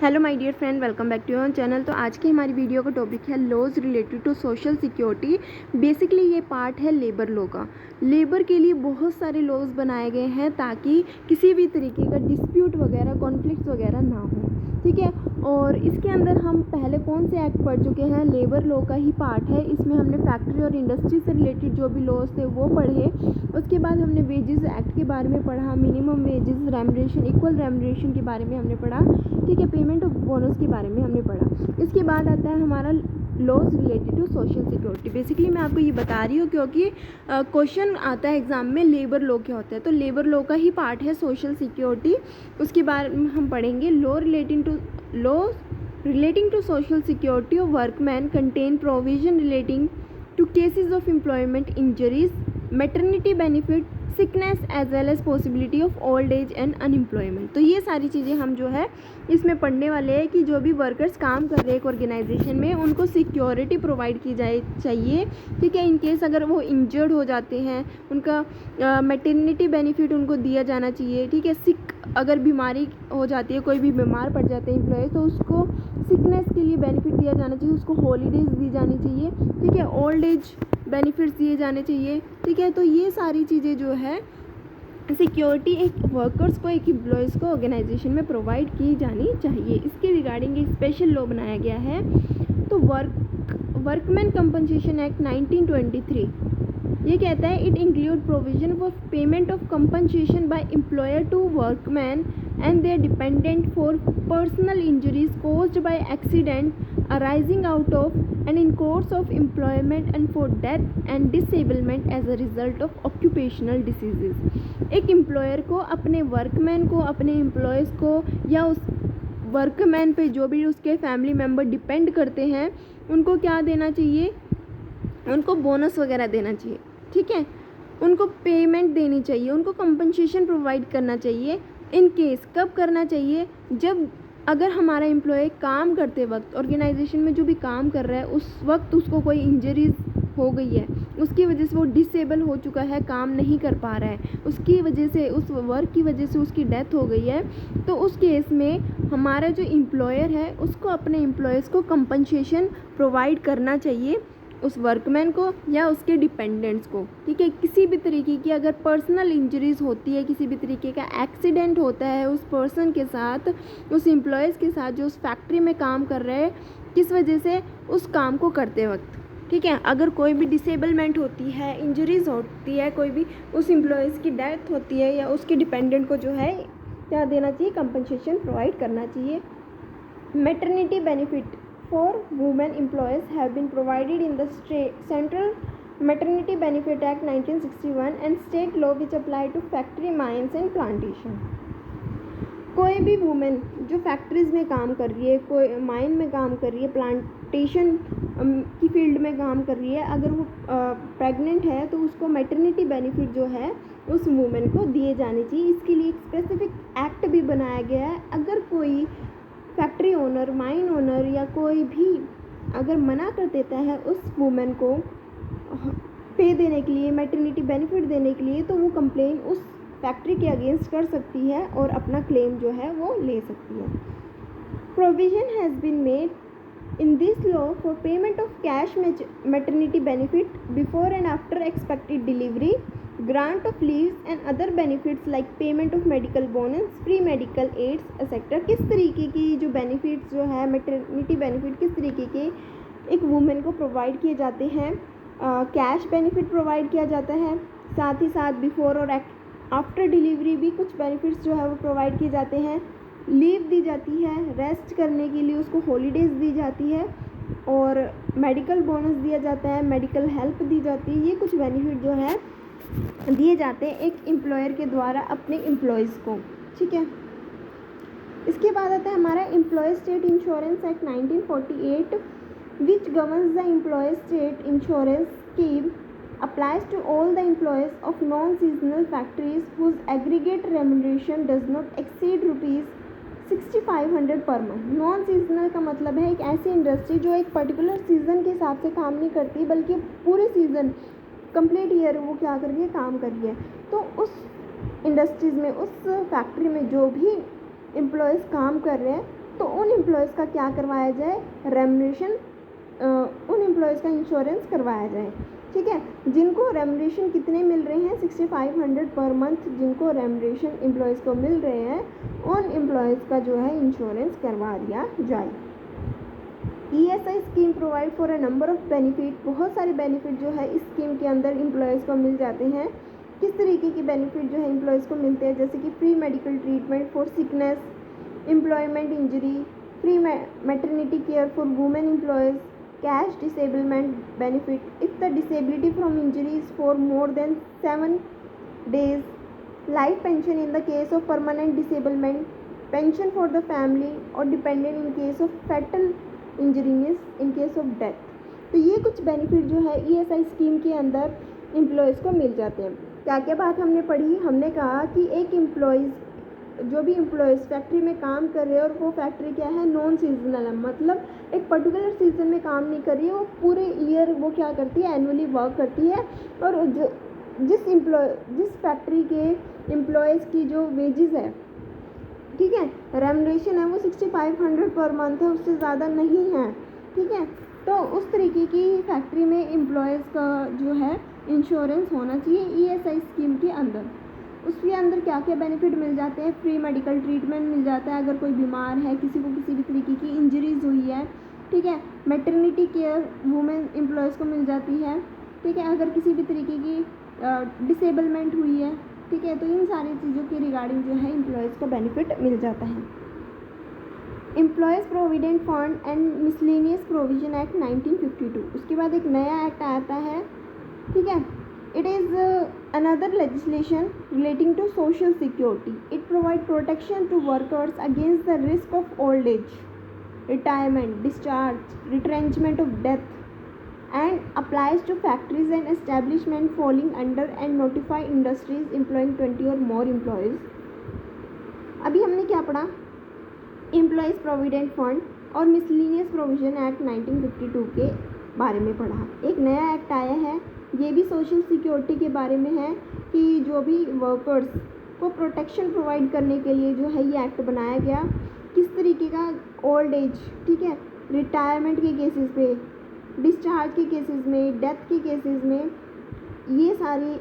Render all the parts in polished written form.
Hello my dear friend, welcome back to your channel. तो आज की हमारी वीडियो का टॉपिक है laws related to social security. Basically ये पार्ट है लेबर लॉ का। लेबर के लिए बहुत सारे लॉज बनाए गए हैं ताकि किसी भी तरीके का डिस्प्यूट वगैरह, कॉन्फ्लिक्ट वगैरह ना हो, ठीक है। और इसके अंदर हम पहले कौन से एक्ट पढ़ चुके हैं, लेबर लॉ का ही पार्ट है। इसमें हमने फैक्ट्री और इंडस्ट्री से रिलेटेड जो भी लॉज थे वो पढ़े। उसके बाद हमने वेजेस एक्ट के बारे में पढ़ा, minimum wages, remuneration, equal remuneration के बारे में हमने पढ़ा, ठीक है। पेमेंट ऑफ बोनस के बारे में हमने पढ़ा। इसके बाद आता है हमारा laws related to social security. Basically मैं आपको ये बता रही हूँ क्योंकि क्वेश्चन आता है एग्जाम में, लेबर लॉ क्या होता है। तो लेबर लॉ का ही पार्ट है सोशल सिक्योरिटी। उसके बारे में हम पढ़ेंगे law relating to social security of workman contain provision relating to cases of employment injuries, maternity benefit, sickness as well as possibility of old age and unemployment. तो ये सारी चीज़ें हम जो है इसमें पढ़ने वाले हैं कि जो भी वर्कर्स काम कर रहे हैं एक ऑर्गेनाइजेशन में, उनको सिक्योरिटी प्रोवाइड की जाए चाहिए, ठीक है। इन केस अगर वो इंजर्ड हो जाते हैं, उनका मैटरनिटी बेनिफिट उनको दिया जाना चाहिए, ठीक है। सिक अगर बीमारी हो जाती है, कोई भी बीमार पड़ जाते हैं एम्प्लॉय, तो उसको सिकनेस के लिए बेनिफिट दिया जाना चाहिए, उसको हॉलीडेज दी जानी चाहिए, ठीक है। ओल्ड एज बेनिफिट्स दिए जाने चाहिए, ठीक है। तो ये सारी चीज़ें जो है सिक्योरिटी एक वर्कर्स को, एक एम्प्लॉयज़ को ऑर्गेनाइजेशन में प्रोवाइड की जानी चाहिए। इसके रिगार्डिंग एक स्पेशल लॉ बनाया गया है। तो वर्कमैन कंपनसेशन एक्ट 1923 ये कहता है, it include provision for payment of compensation by employer to workman and their dependent for personal injuries caused by accident arising out of and in course of employment and for death and disablement as a result of occupational diseases. एक employer को अपने workman को, अपने employees को या उस workman पे जो भी उसके फैमिली मेम्बर डिपेंड करते हैं, उनको क्या देना चाहिए, उनको बोनस वगैरह देना चाहिए, ठीक है। उनको पेमेंट देनी चाहिए, उनको कंपनसेशन प्रोवाइड करना चाहिए। इन केस कब करना चाहिए, जब अगर हमारा एम्प्लॉय काम करते वक्त ऑर्गेनाइजेशन में जो भी काम कर रहा है उस वक्त उसको कोई इंजरीज हो गई है, उसकी वजह से वो डिसेबल हो चुका है, काम नहीं कर पा रहा है, उसकी वजह से, उस वर्क की वजह से उसकी डेथ हो गई है, तो उस केस में हमारा जो एम्प्लॉयर है उसको अपने एम्प्लॉयज़ को कंपनसेशन प्रोवाइड करना चाहिए, उस वर्कमैन को या उसके डिपेंडेंट्स को, ठीक है। किसी भी तरीके की अगर पर्सनल इंजरीज़ होती है, किसी भी तरीके का एक्सीडेंट होता है उस पर्सन के साथ, उस एम्प्लॉयज़ के साथ जो उस फैक्ट्री में काम कर रहे हैं, किस वजह से, उस काम को करते वक्त, ठीक है। अगर कोई भी डिसेबलमेंट होती है, इंजरीज़ होती है, कोई भी उस एम्प्लॉयज़ की डेथ होती है या उसके डिपेंडेंट को जो है क्या देना चाहिए, कंपनसेशन प्रोवाइड करना चाहिए। Maternity benefit for women employees have been provided in the Central Maternity Benefit Act 1961 and state law which apply to factory, mines and plantation। कोई भी वुमेन जो फैक्ट्रीज़ में काम कर रही है, कोई माइन में काम कर रही है, प्लांटेशन की फील्ड में काम कर रही है, अगर वो प्रेग्नेंट है तो उसको मैटरनिटी बेनिफिट जो है उस वुमेन को दिए जाने चाहिए। इसके लिए एक स्पेसिफिक एक्ट भी बनाया गया है। अगर कोई फैक्ट्री ओनर, माइन ओनर या कोई भी अगर मना कर देता है उस वुमेन को पे देने के लिए, मैटरनिटी बेनिफिट देने के लिए, तो वो कंप्लेन उस फैक्ट्री के अगेंस्ट कर सकती है और अपना क्लेम जो है वो ले सकती है। Provision has been made in this law for payment of cash maternity benefit before and after expected delivery, grant of leaves and other benefits like payment of medical bonus, free medical aids etc। किस तरीके की जो benefits जो है, maternity benefit किस तरीके के एक वुमेन को प्रोवाइड किए जाते हैं। कैश बेनिफिट प्रोवाइड किया जाता है, साथ ही साथ बिफोर और आफ्टर डिलीवरी भी कुछ बेनिफिट्स जो है वो प्रोवाइड किए जाते हैं। लीव दी जाती है, रेस्ट करने के लिए उसको हॉलीडेज दी जाती है, और मेडिकल बोनस दिया जाता है, मेडिकल हेल्प दी जाती है। ये कुछ बेनिफिट जो है दिए जाते हैं एक एम्प्लॉयर के द्वारा अपने एम्प्लॉयज़ को, ठीक है। इसके बाद आता है हमारा employee state insurance act 1948 which governs the employee state insurance scheme applies to all the employees of non-seasonal factories whose aggregate remuneration does not exceed ₹6500 per month। Non seasonal का मतलब है एक ऐसी इंडस्ट्री जो एक पर्टिकुलर सीज़न के हिसाब से काम नहीं करती, बल्कि पूरे सीज़न कंप्लीट ईयर वो क्या कर रही है, काम कर रही है। तो उस इंडस्ट्रीज़ में, उस फैक्ट्री में जो भी एम्प्लॉयज़ काम कर रहे हैं, तो उन एम्प्लॉयज़ का क्या करवाया जाए, रेम्यूनरेशन, उन एम्प्लॉयज़ का इंश्योरेंस करवाया जाए। ठीक है, जिनको रेम्यूनरेशन कितने मिल रहे हैं, 6500 पर मंथ जिनको रेम्यूनरेशन एम्प्लॉयज़ को मिल रहे हैं, उन एम्प्लॉयज़ का जो है इंश्योरेंस करवा दिया जाए। ESI scheme provide for a number of benefit, बहुत सारे बेनिफिट जो है इस स्कीम के अंदर एम्प्लॉयज़ को मिल जाते हैं। किस तरीके के बेनिफिट जो है एम्प्लॉयज़ को मिलते हैं, जैसे कि free medical treatment for sickness, employment injury, free maternity care for women employees, cash disablement benefit if the disability from injury is for more than 7 days, life pension in the case of permanent disablement, pension for the family or dependent in case of fatal injury means in case of death। तो ये कुछ benefit जो है ESI scheme के अंदर employees को मिल जाते हैं। क्या क्या बात हमने पढ़ी, हमने कहा कि एक एम्प्लॉयज़, जो भी एम्प्लॉयज़ फैक्ट्री में काम कर रहे हैं और वो फैक्ट्री क्या है, नॉन सीजनल है, मतलब एक पर्टिकुलर सीजन में काम नहीं कर रही है, वो पूरे ईयर वो क्या करती है, एनुअली वर्क करती है। और जिस फैक्ट्री के एम्प्लॉयज़ की जो वेजेस है, ठीक है, रेम्यूनरेशन है, वो 6500 पर मंथ है, उससे ज़्यादा नहीं है। ठीक है, तो उस तरीके की फैक्ट्री में एम्प्लॉयज़ का जो है इंश्योरेंस होना चाहिए ESI स्कीम के अंदर। उसके अंदर क्या क्या बेनिफिट मिल जाते हैं, फ्री मेडिकल ट्रीटमेंट मिल जाता है अगर कोई बीमार है, किसी को किसी भी तरीके की इंजरीज हुई है। ठीक है, मैटरनिटी केयर वुमेन एम्प्लॉयज़ को मिल जाती है। ठीक है, अगर किसी भी तरीके की डिसेबलमेंट हुई है, ठीक है, तो इन सारी चीज़ों के रिगार्डिंग जो है एम्प्लॉयज़ को बेनिफिट मिल जाता है। Employees provident fund and miscellaneous provision act 1952, उसके बाद एक नया एक्ट आता है। ठीक है, it is another legislation relating to social security. It provides protection to workers against the risk of old age, retirement, discharge, retrenchment of death, and applies to factories and establishments falling under and notify industries employing 20 or more employees. अभी हमने क्या पढ़ा, employees provident fund और miscellaneous provision act 1952 के बारे में पढ़ा। एक नया एक्ट आया है, ये भी सोशल सिक्योरिटी के बारे में है कि जो भी वर्कर्स को प्रोटेक्शन प्रोवाइड करने के लिए जो है ये एक्ट बनाया गया। किस तरीके का, ओल्ड एज, ठीक है, रिटायरमेंट के केसेस पे, डिस्चार्ज के केसेस में, डेथ के केसेस में, ये सारी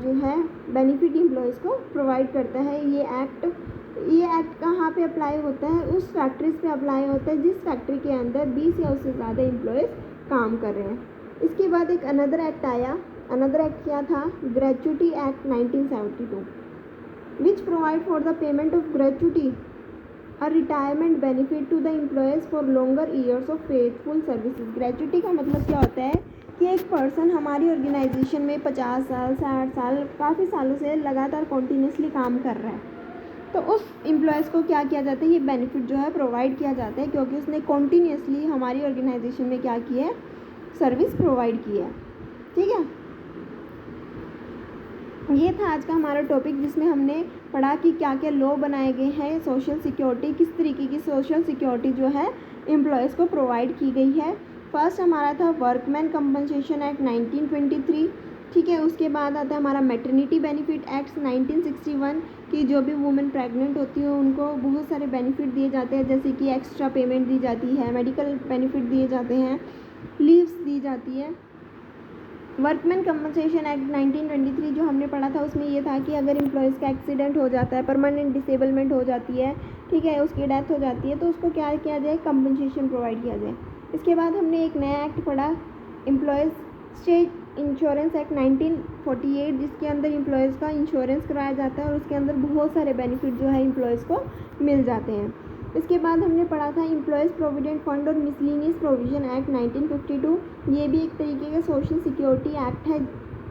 जो है बेनिफिट एम्प्लॉयज़ को प्रोवाइड करता है ये एक्ट कहाँ पे अप्लाई होता है, उस फैक्ट्रीज पे अप्लाई होता है जिस फैक्ट्री के अंदर 20 या उससे ज़्यादा एम्प्लॉयज़ काम कर रहे हैं। इसके बाद एक अनदर एक्ट आया, अनदर एक्ट क्या था, gratuity act 1972, which provide for the payment of gratuity और retirement benefit to the employees for longer years of faithful services. Gratuity का मतलब क्या होता है कि एक पर्सन हमारी ऑर्गेनाइजेशन में 50 साल, 60 साल, काफ़ी सालों से लगातार कॉन्टीन्यूसली काम कर रहा है, तो उस एम्प्लॉयज़ को क्या किया जाता है, ये बेनिफिट जो है प्रोवाइड किया जाता है क्योंकि उसने कॉन्टीन्यूसली हमारी ऑर्गेनाइजेशन में क्या किया है, सर्विस प्रोवाइड की है। ठीक है, ये था आज का हमारा टॉपिक जिसमें हमने पढ़ा कि क्या क्या लॉ बनाए गए हैं सोशल सिक्योरिटी, किस तरीके की सोशल सिक्योरिटी जो है एम्प्लॉयज़ को प्रोवाइड की गई है। फर्स्ट हमारा था वर्कमैन कंपनसेशन एक्ट 1923। ठीक है, उसके बाद आता है हमारा मैटरनिटी बेनिफिट एक्ट 1961 कि जो भी वुमेन प्रेग्नेंट होती है उनको बहुत सारे बेनिफिट दिए जाते हैं, जैसे कि एक्स्ट्रा पेमेंट दी जाती है, मेडिकल बेनिफिट दिए जाते हैं, लीव्स दी जाती है। वर्कमैन कंपनसेशन एक्ट 1923 जो हमने पढ़ा था उसमें ये था कि अगर एम्प्लॉयज़ का एक्सीडेंट हो जाता है, परमानेंट डिसेबलमेंट हो जाती है, ठीक है, उसकी डेथ हो जाती है, तो उसको क्या किया जाए, कंपनसेशन प्रोवाइड किया जाए। इसके बाद हमने एक नया एक्ट पढ़ा, एम्प्लॉयज़ स्टेट इंश्योरेंस एक्ट 1948, जिसके अंदर एम्प्लॉयज़ का इंश्योरेंस कराया जाता है और उसके अंदर बहुत सारे बेनिफिट जो है एम्प्लॉयज़ को मिल जाते हैं। इसके बाद हमने पढ़ा था एम्प्लॉयज़ प्रोविडेंट फंड और मिसलेनियस प्रोविजन एक्ट 1952, ये भी एक तरीके का सोशल सिक्योरिटी एक्ट है।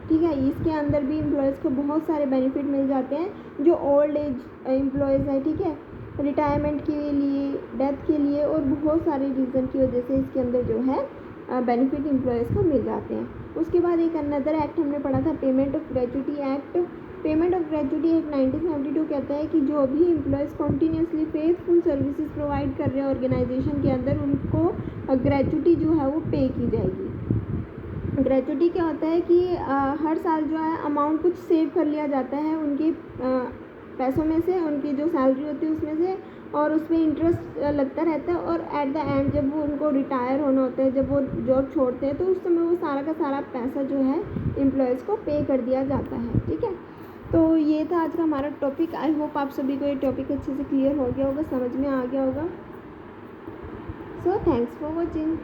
ठीक है, इसके अंदर भी एम्प्लॉयज़ को बहुत सारे बेनिफिट मिल जाते हैं जो ओल्ड एज एम्प्लॉयज़ है, ठीक है, रिटायरमेंट के लिए, डेथ के लिए और बहुत सारे रीज़न की वजह से इसके अंदर जो है बेनिफिट एम्प्लॉयज़ को मिल जाते हैं। उसके बाद एक अनदर एक्ट हमने पढ़ा था payment of gratuity act. Payment of gratuity act 1972 कहता है कि जो भी employees continuously faithful services provide कर रहे हैं ऑर्गेनाइजेशन के अंदर, उनको ग्रेचुटी जो है वो पे की जाएगी। ग्रेचुटी क्या होता है कि हर साल जो है अमाउंट कुछ सेव कर लिया जाता है उनके पैसों में से, उनकी जो सैलरी होती है उसमें से, और उसमें इंटरेस्ट लगता रहता है, और एट द एंड जब वो उनको रिटायर होना होता है, जब वो जॉब छोड़ते हैं, तो उस समय वो सारा का सारा पैसा जो है एम्प्लॉयज़ को पे कर दिया जाता है। ठीक है, तो ये था आज का हमारा टॉपिक। आई होप आप सभी को ये टॉपिक अच्छे से क्लियर हो गया होगा, समझ में आ गया होगा। So thanks for watching.